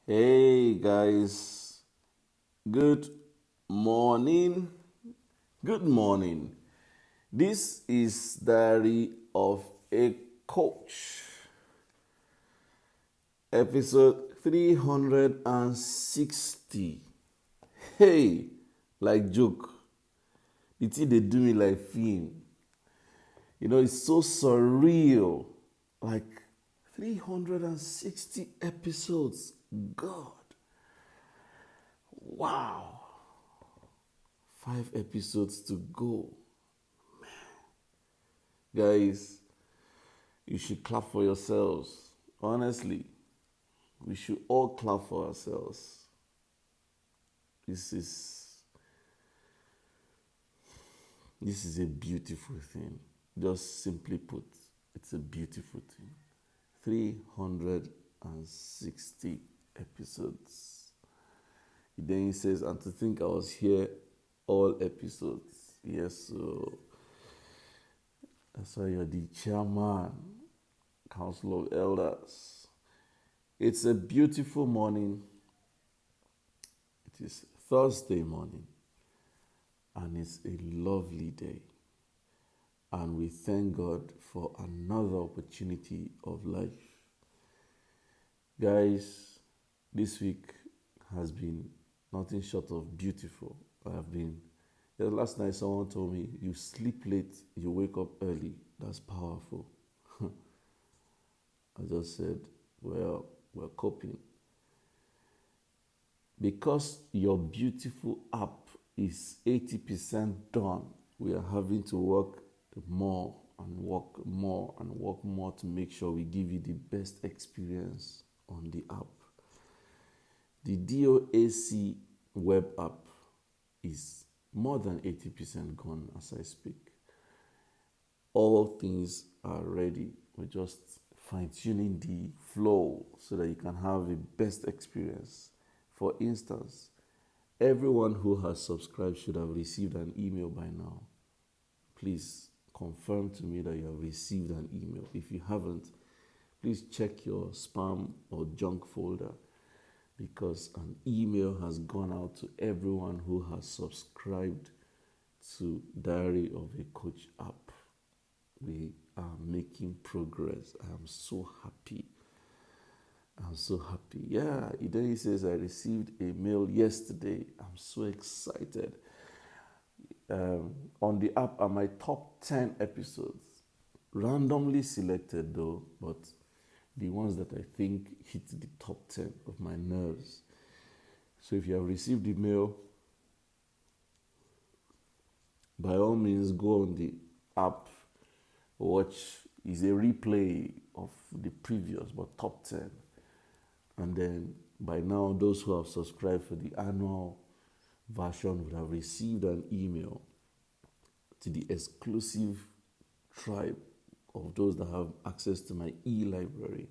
Hey guys, good morning. Good morning. This is Diary of a Coach, episode 360. Hey, like joke, the thing they do me like film. It's so surreal. Like 360 episodes. God, wow. 5 episodes to go. Guys, you should clap for yourselves. Honestly, we should all clap for ourselves. This is this is a beautiful thing. Just simply put, it's a beautiful thing. 360 episodes. Then he says, and to think I was here all episodes. Yes, so that's why you're the chairman, Council of Elders. It's a beautiful morning. It is Thursday morning, and it's a lovely day. And we thank God for another opportunity of life. Guys, this week has been nothing short of beautiful. Last night someone told me, you sleep late, you wake up early. That's powerful. I just said, well, we're coping. Because your beautiful app is 80% done, we are having to work more and work more and work more to make sure we give you the best experience on the app. The DOAC web app is more than 80% gone as I speak. All things are ready. We're just fine-tuning the flow so that you can have the best experience. For instance, everyone who has subscribed should have received an email by now. Please confirm to me that you have received an email. If you haven't, please check your spam or junk folder, because an email has gone out to everyone who has subscribed to Diary of a Coach app. We are making progress. I am so happy. I'm so happy. Yeah, then he says, I received a mail yesterday. I'm so excited. On the app are my top 10 episodes. Randomly selected though, but the ones that I think hit the top 10 of my nerves. So if you have received the mail, by all means go on the app, watch. Is a replay of the previous but top 10. And then by now, those who have subscribed for the annual version would have received an email to the exclusive tribe of those that have access to my e-library.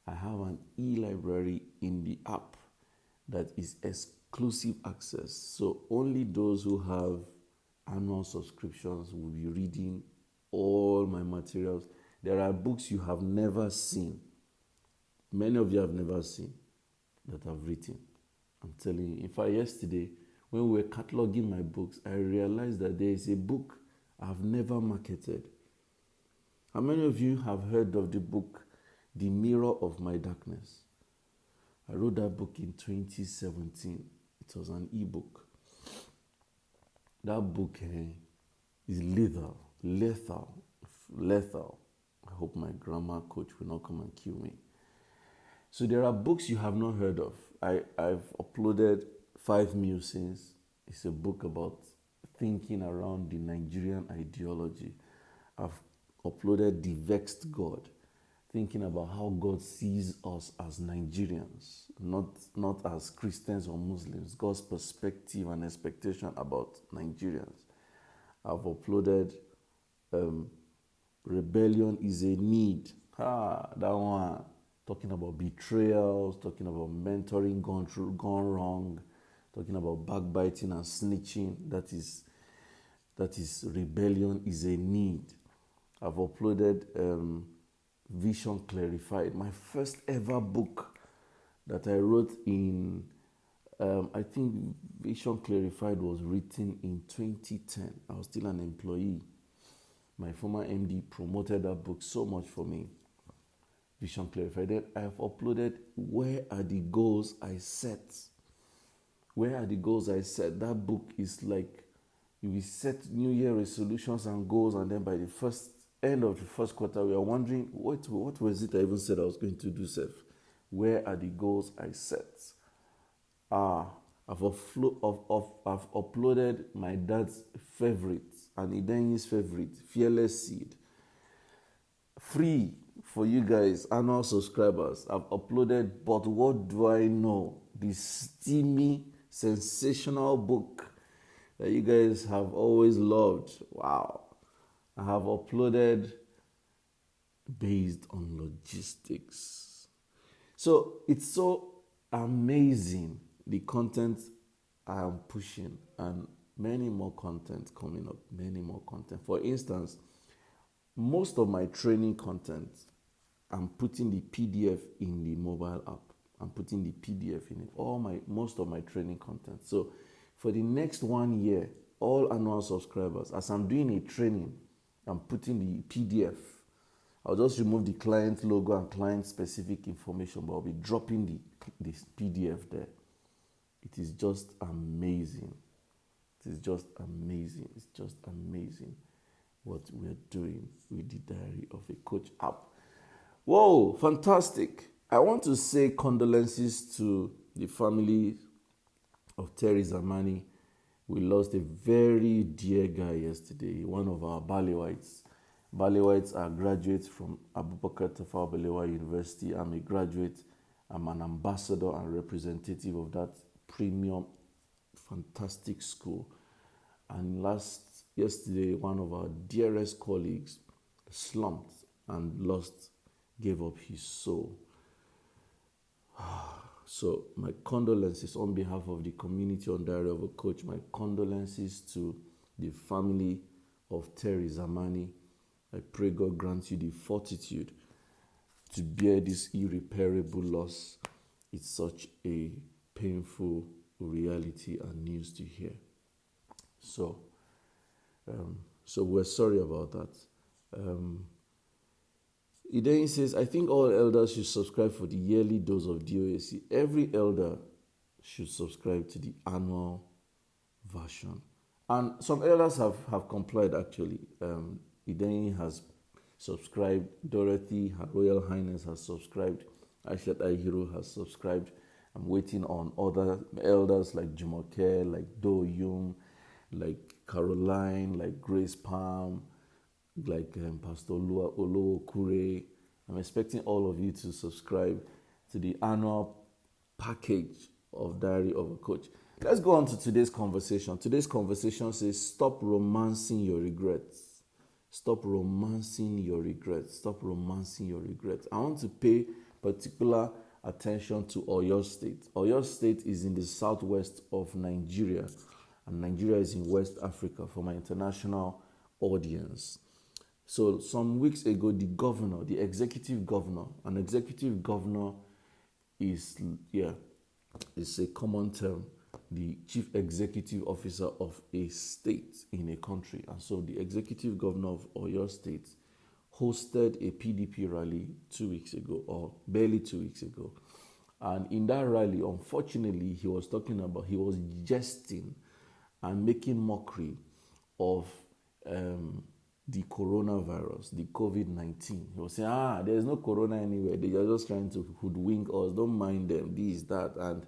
I have an e-library in the app that is exclusive access. So only those who have annual subscriptions will be reading all my materials. There are books you have never seen. Many of you have never seen that I've written. I'm telling you. In fact, yesterday, when we were cataloging my books, I realized that there is a book I've never marketed. How many of you have heard of the book, The Mirror of My Darkness? I wrote that book in 2017. It was an ebook. That book is lethal. I hope my grammar coach will not come and kill me. So there are books you have not heard of. I've uploaded 5 Musings. It's a book about thinking around the Nigerian ideology. I've uploaded The Vexed God, thinking about how God sees us as Nigerians, not as Christians or Muslims, God's perspective and expectation about Nigerians. I've uploaded Rebellion is a Need. That one. Talking about betrayals, talking about mentoring gone wrong, talking about backbiting and snitching. That is Rebellion is a Need. I've uploaded Vision Clarified, my first ever book that I wrote in, I think Vision Clarified was written in 2010. I was still an employee. My former MD promoted that book so much for me. Vision Clarified. Then I have uploaded Where Are the Goals I Set? Where Are the Goals I Set? That book is like, we set New Year resolutions and goals, and then by the end of the first quarter, we are wondering, what was it I even said I was going to do, Seth? Where are the goals I set? I've uploaded my dad's favorite and Idenyi's favorite, Fearless Seed. Free for you guys, annual subscribers. I've uploaded But What Do I Know? The steamy, sensational book that you guys have always loved. Wow. I have uploaded Based on Logistics. So it's so amazing, the content I am pushing, and many more content coming up, many more content. For instance, most of my training content, I'm putting the PDF in the mobile app. I'm putting the PDF in it. Most of my training content. So for the next 1 year, all annual subscribers, as I'm doing a training, I'm putting the PDF. I'll just remove the client logo and client specific information, but I'll be dropping this PDF there. It is just amazing. It is just amazing. It's just amazing what we're doing with the Diary of a Coach app. Whoa, fantastic. I want to say condolences to the family of Terry Zamani. We lost a very dear guy yesterday, one of our Balewites. Balewites are graduates from Abubakar Tafawa Balewa University. I'm a graduate. I'm an ambassador and representative of that premium, fantastic school. And yesterday, one of our dearest colleagues slumped and gave up his soul. So my condolences on behalf of the community on Diary of a Coach. My condolences to the family of Terry Zamani. I pray God grants you the fortitude to bear this irreparable loss. It's such a painful reality and news to hear. So we're sorry about that. Then says, I think all elders should subscribe for the yearly dose of DOAC. Every elder should subscribe to the annual version. And some elders have complied, actually. Ideni has subscribed. Dorothy, Her Royal Highness, has subscribed. Aishat Ahiru has subscribed. I'm waiting on other elders like Jumoke, like Do Yung, like Caroline, like Grace Palm, like Pastor Olo Kure. I'm expecting all of you to subscribe to the annual package of Diary of a Coach. Let's go on to today's conversation. Today's conversation says, stop romancing your regrets. Stop romancing your regrets. Stop romancing your regrets. I want to pay particular attention to Oyo State. Oyo State is in the southwest of Nigeria, and Nigeria is in West Africa for my international audience. So some weeks ago, the executive governor, an executive governor is a common term, the chief executive officer of a state in a country. And so the executive governor of Oyo State hosted a PDP rally 2 weeks ago, or barely 2 weeks ago. And in that rally, unfortunately, he was jesting and making mockery of the coronavirus, the COVID-19. He was saying, there's no corona anywhere. They are just trying to hoodwink us. Don't mind them, this, that. And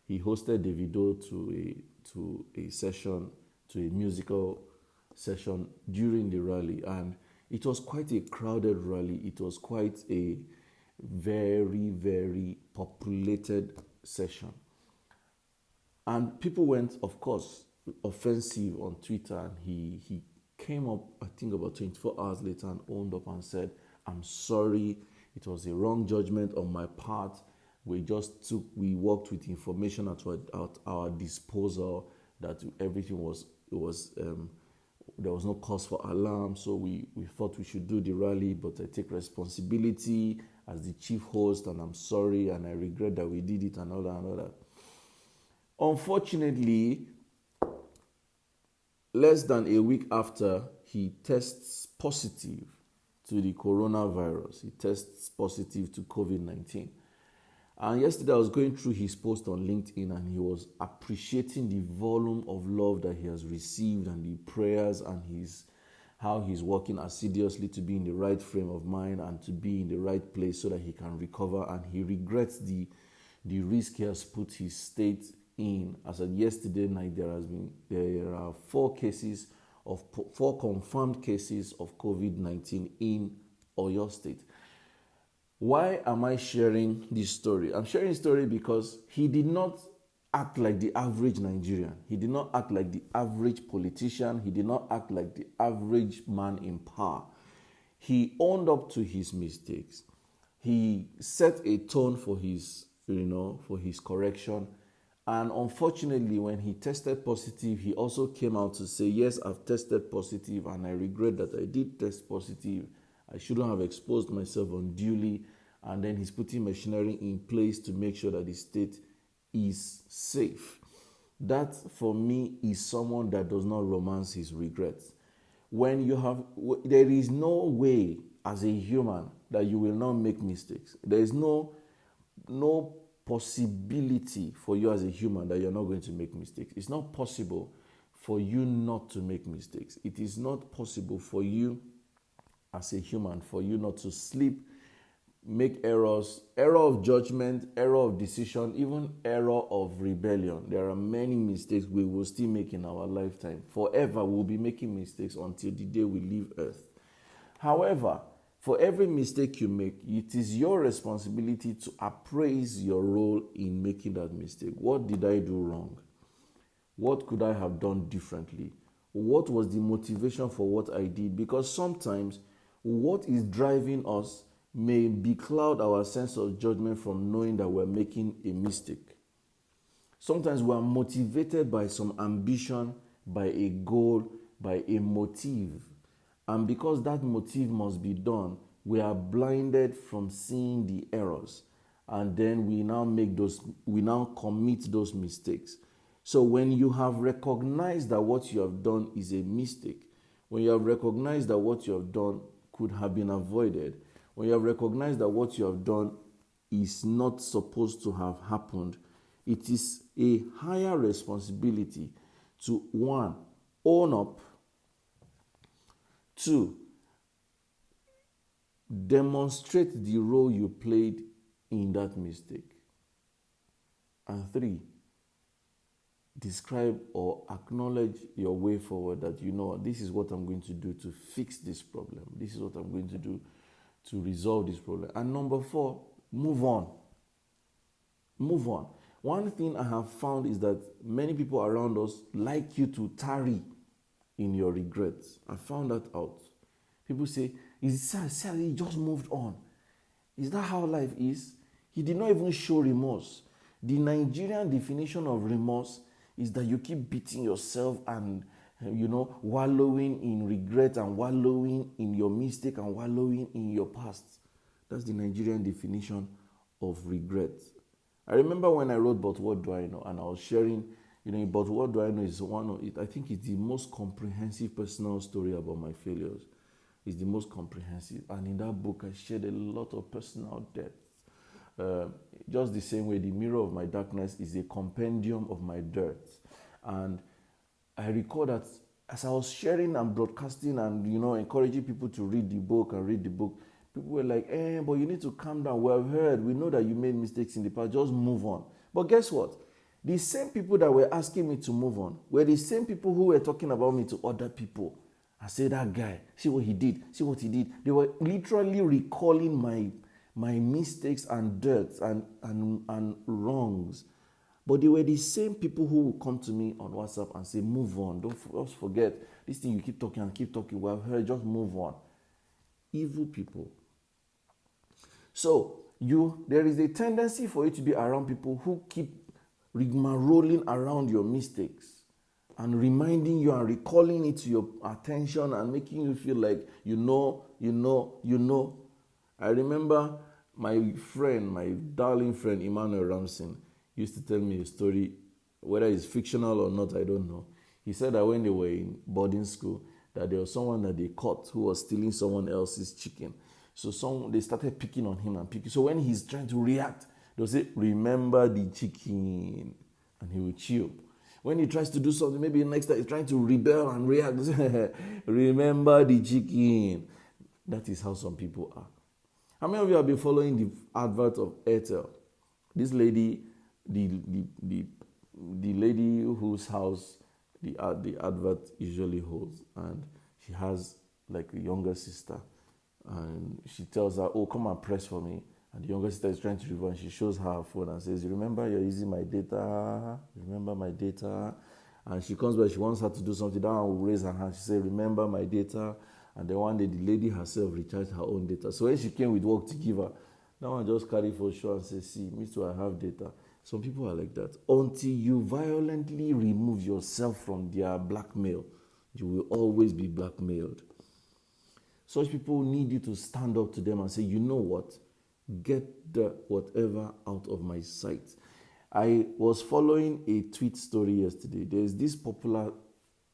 he hosted Davido to a session, to a musical session during the rally. And it was quite a crowded rally. It was quite a very, very populated session. And people went, of course, offensive on Twitter, and he came up, I think about 24 hours later, and owned up and said, I'm sorry, it was a wrong judgment on my part. We worked with information at our disposal that everything there was no cause for alarm, so we thought we should do the rally, but I take responsibility. as the chief host, and I'm sorry, and I regret that we did it, and all that and all that. Unfortunately, less than a week after, he tests positive to the coronavirus. He tests positive to COVID-19. And yesterday I was going through his post on LinkedIn, and he was appreciating the volume of love that he has received, and the prayers, and how he's working assiduously to be in the right frame of mind and to be in the right place so that he can recover. And he regrets the risk he has put his state in. As of yesterday night, there are 4 confirmed cases of COVID-19 in Oyo State. Why am I sharing this story? I'm sharing this story because he did not act like the average Nigerian. He did not act like the average politician. He did not act like the average man in power. He owned up to his mistakes. He set a tone for his correction. And unfortunately, when he tested positive, he also came out to say, yes, I've tested positive, and I regret that I did test positive. I shouldn't have exposed myself unduly. And then he's putting machinery in place to make sure that the state is safe. That, for me, is someone that does not romance his regrets. There is no way as a human that you will not make mistakes. There is no possibility for you as a human that you're not going to make mistakes. It's not possible for you not to make mistakes. It is not possible for you as a human, for you not to sleep, make errors, error of judgment, error of decision, even error of rebellion. There are many mistakes we will still make in our lifetime. Forever we'll be making mistakes until the day we leave earth. However, for every mistake you make, it is your responsibility to appraise your role in making that mistake. What did I do wrong? What could I have done differently? What was the motivation for what I did? Because sometimes what is driving us may becloud our sense of judgment from knowing that we're making a mistake. Sometimes we are motivated by some ambition, by a goal, by a motive. And because that motive must be done, we are blinded from seeing the errors. And then we now commit those mistakes. So when you have recognized that what you have done is a mistake, when you have recognized that what you have done could have been avoided, when you have recognized that what you have done is not supposed to have happened, it is a higher responsibility to 1, own up, 2, demonstrate the role you played in that mistake, and 3, describe or acknowledge your way forward, that this is what I'm going to do to fix this problem. This is what I'm going to do to resolve this problem. And number 4, move on. Move on. One thing I have found is that many people around us like you to tarry in your regrets. I found that out. People say, he just moved on. Is that how life is? He did not even show remorse. The Nigerian definition of remorse is that you keep beating yourself and wallowing in regret and wallowing in your mistake and wallowing in your past. That's the Nigerian definition of regret. I remember when I wrote But What Do I Know? And I was sharing, But What Do I Know is one of it. I think it's the most comprehensive personal story about my failures. It's the most comprehensive. And in that book, I shared a lot of personal depth. Just the same way the mirror of my darkness is a compendium of my dirt. And I recall that as I was sharing and broadcasting and, encouraging people to read the book, people were like, but you need to calm down. We have heard, we know that you made mistakes in the past, just move on. But guess what? The same people that were asking me to move on were the same people who were talking about me to other people. I say, that guy, see what he did, see what he did. They were literally recalling my mistakes and dirts and wrongs. But they were the same people who would come to me on WhatsApp and say, move on. Don't forget this thing, you keep talking and keep talking. Well, I've heard, just move on. Evil people. So there is a tendency for you to be around people who keep rigmaroling around your mistakes and reminding you and recalling it to your attention and making you feel like you know. I remember My friend, my darling friend, Emmanuel Ramson, used to tell me a story, whether it's fictional or not, I don't know. He said that when they were in boarding school, that there was someone that they caught who was stealing someone else's chicken. So they started picking on him and picking. So when he's trying to react, they'll say, remember the chicken. And he will chill. When he tries to do something, maybe next time he's trying to rebel and react, remember the chicken. That is how some people are. How many of you have been following the advert of Airtel? This lady, the lady whose house the advert usually holds, and she has like a younger sister, and she tells her, "Oh, come and press for me." And the younger sister is trying to reverse, and she shows her phone and says, "Remember, you're using my data. Remember my data." And she comes back, she wants her to do something. That one will raise her hand. She says, "Remember my data." And then one day, the lady herself recharged her own data. So when she came with work to give her, that one just carried for sure and says, "See, me too, I have data." Some people are like that. Until you violently remove yourself from their blackmail, you will always be blackmailed. Such people need you to stand up to them and say, "You know what? Get the whatever out of my sight." I was following a tweet story yesterday. There's this popular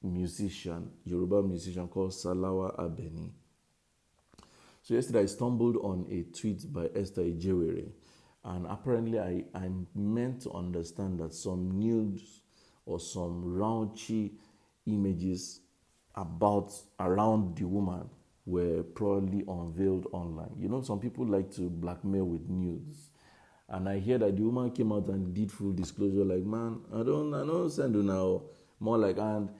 musician, Yoruba musician called Salawa Abeni. So yesterday I stumbled on a tweet by Esther Ijewere, and apparently I'm meant to understand that some news or some raunchy images around the woman were probably unveiled online. You know, some people like to blackmail with news. And I hear that the woman came out and did full disclosure, like, "Man, I don't send you now." More like, and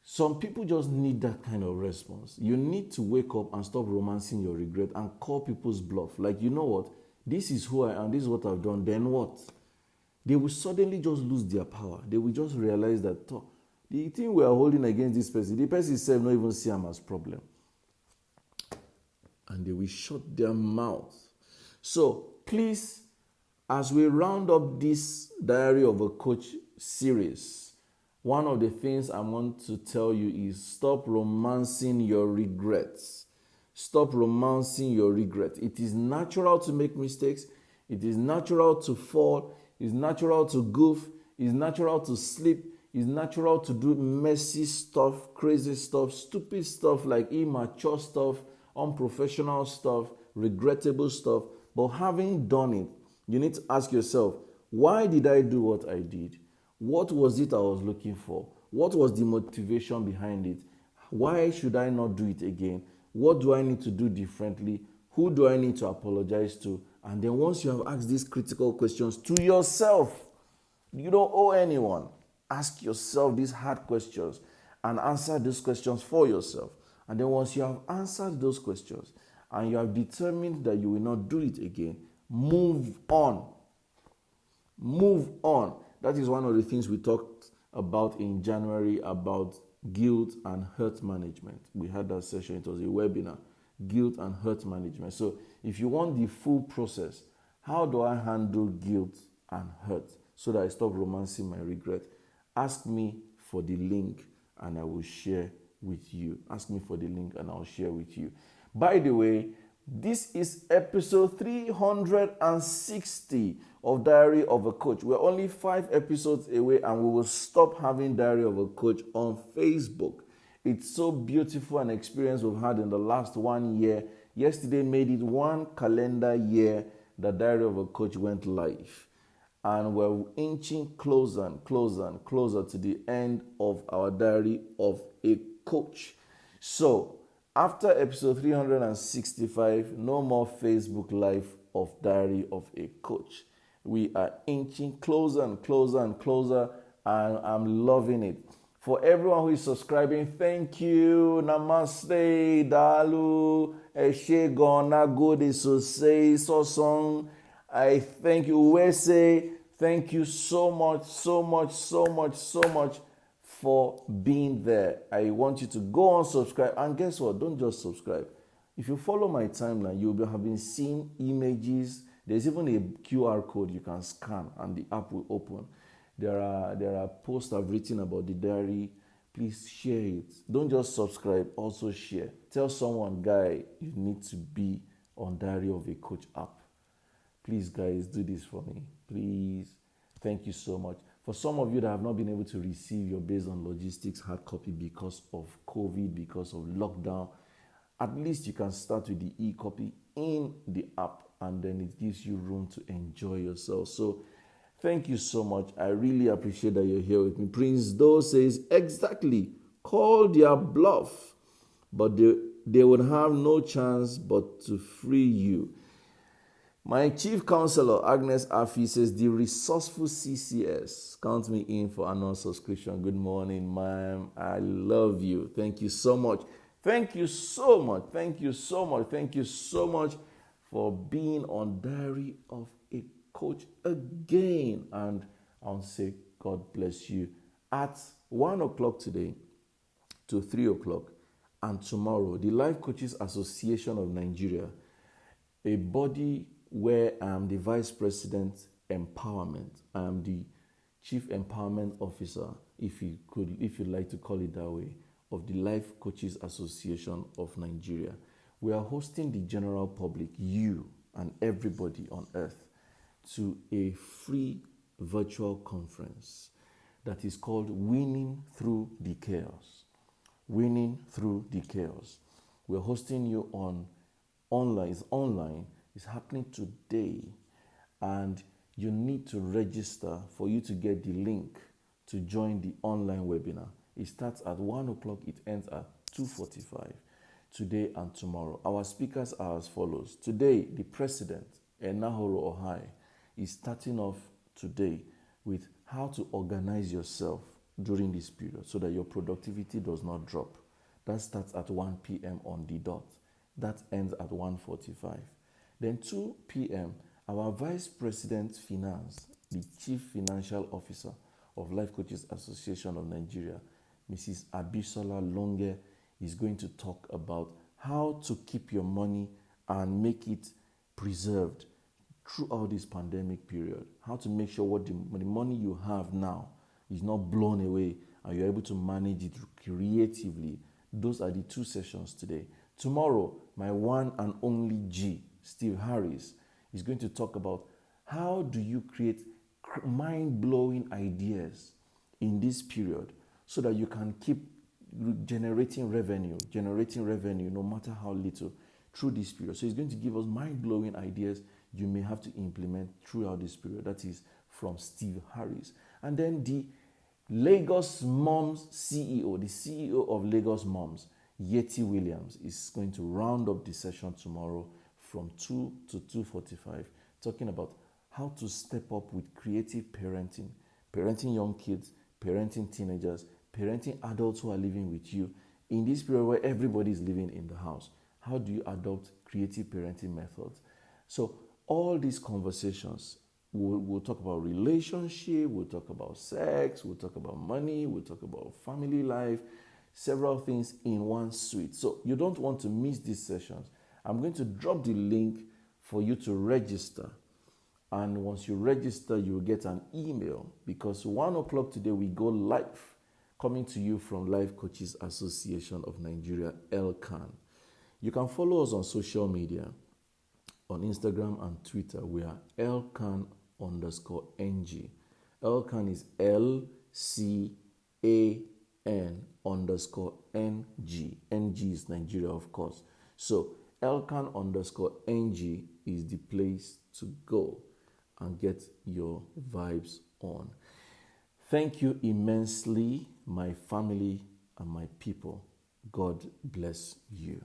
some people just need that kind of response. You need to wake up and stop romancing your regret and call people's bluff. Like, you know what? This is who I am. This is what I've done. Then what? They will suddenly just lose their power. They will just realize that the thing we are holding against this person, the person itself not even see them as problem. And they will shut their mouth. So please, as we round up this Diary of a Coach series, one of the things I want to tell you is stop romancing your regrets. Stop romancing your regret. It is natural to make mistakes. It is natural to fall. It's natural to goof. It's natural to slip. It's natural to do messy stuff, crazy stuff, stupid stuff, like immature stuff, unprofessional stuff, regrettable stuff. But having done it, you need to ask yourself, why did I do what I did? What was it I was looking for? What was the motivation behind it? Why should I not do it again? What do I need to do differently? Who do I need to apologize to? And then once you have asked these critical questions to yourself, you don't owe anyone. Ask yourself these hard questions and answer those questions for yourself. And then once you have answered those questions and you have determined that you will not do it again, move on. Move on. That is one of the things we talked about in January about guilt and hurt management. We had that session. It was a webinar, guilt and hurt management. So if you want the full process, how do I handle guilt and hurt so that I stop romancing my regret? Ask me for the link and I will share with you. Ask me for the link and I'll share with you. By the way, this is episode 360 of Diary of a Coach. We're only 5 episodes away and we will stop having Diary of a Coach on Facebook. It's so beautiful an experience we've had in the last 1 year. Yesterday made it 1 calendar year that Diary of a Coach went live. And we're inching closer and closer and closer to the end of our Diary of a Coach. So, after episode 365, no more Facebook Live of Diary of a Coach. We are inching closer and closer and closer, and I'm loving it. For everyone who is subscribing, thank you. Namaste, Dalu, Eshegon, Nagode, Sosei, Sosong. I thank you, Wese. Thank you so much for being there. I want you to go on subscribe, and guess what? Don't just subscribe. If you follow my timeline, you'll have been seeing images. There's even a QR code you can scan and the app will open. There are posts I've written about the diary. Please share it. Don't just subscribe, also share. Tell someone, guy, you need to be on Diary of a Coach app. Please, guys, do this for me. Please. Thank you so much. For some of you that have not been able to receive your Based on Logistics hard copy because of COVID, because of lockdown, at least you can start with the e-copy in the app, and then it gives you room to enjoy yourself. So thank you so much. I really appreciate that you're here with me. Prince Doe says, exactly, call their bluff, but they would have no chance but to free you. My chief counselor, Agnes Afi, says, the resourceful CCS. Count me in for annual subscription. Good morning, ma'am. I love you. Thank you so much. Thank you so much. Thank you so much. Thank you so much for being on Diary of a Coach again. And I'll say, God bless you. At 1 o'clock today to 3 o'clock, and tomorrow, the Life Coaches Association of Nigeria, a body where I am the Vice President Empowerment. I am the Chief Empowerment Officer, if you like to call it that way, of the Life Coaches Association of Nigeria. We are hosting the general public, you and everybody on earth, to a free virtual conference that is called Winning Through the Chaos. Winning Through the Chaos. We're hosting you online. It's online. It's happening today, and you need to register for you to get the link to join the online webinar. It starts at 1 o'clock, it ends at 2:45, today and tomorrow. Our speakers are as follows. Today, the President, Enahoro Ohai, is starting off today with how to organize yourself during this period so that your productivity does not drop. That starts at 1 p.m. on the dot. That ends at 1:45. Then 2 p.m., our Vice President Finance, the Chief Financial Officer of Life Coaches Association of Nigeria, Mrs. Abisola Longe, is going to talk about how to keep your money and make it preserved throughout this pandemic period. How to make sure what the money you have now is not blown away and you're able to manage it creatively. Those are the 2 sessions today. Tomorrow, my one and only G, Steve Harris, is going to talk about how do you create mind-blowing ideas in this period so that you can keep generating revenue no matter how little through this period. So he's going to give us mind-blowing ideas you may have to implement throughout this period. That is from Steve Harris. And then the Lagos Moms CEO, the CEO of Lagos Moms, Yeti Williams, is going to round up the session tomorrow from 2 to 2:45, talking about how to step up with creative parenting, parenting young kids, parenting teenagers, parenting adults who are living with you in this period where everybody is living in the house. How do you adopt creative parenting methods? So all these conversations, we'll talk about relationship, we'll talk about sex, we'll talk about money, we'll talk about family life, several things in one suite. So you don't want to miss these sessions. I'm going to drop the link for you to register. And once you register, you'll get an email, because 1 o'clock today we go live, coming to you from Life Coaches Association of Nigeria, LCAN. You can follow us on social media. On Instagram and Twitter, we are LCAN_NG. LCAN is LCAN_NG. NG is Nigeria, of course. So LCAN_NG is the place to go and get your vibes on. Thank you immensely, my family and my people. God bless you.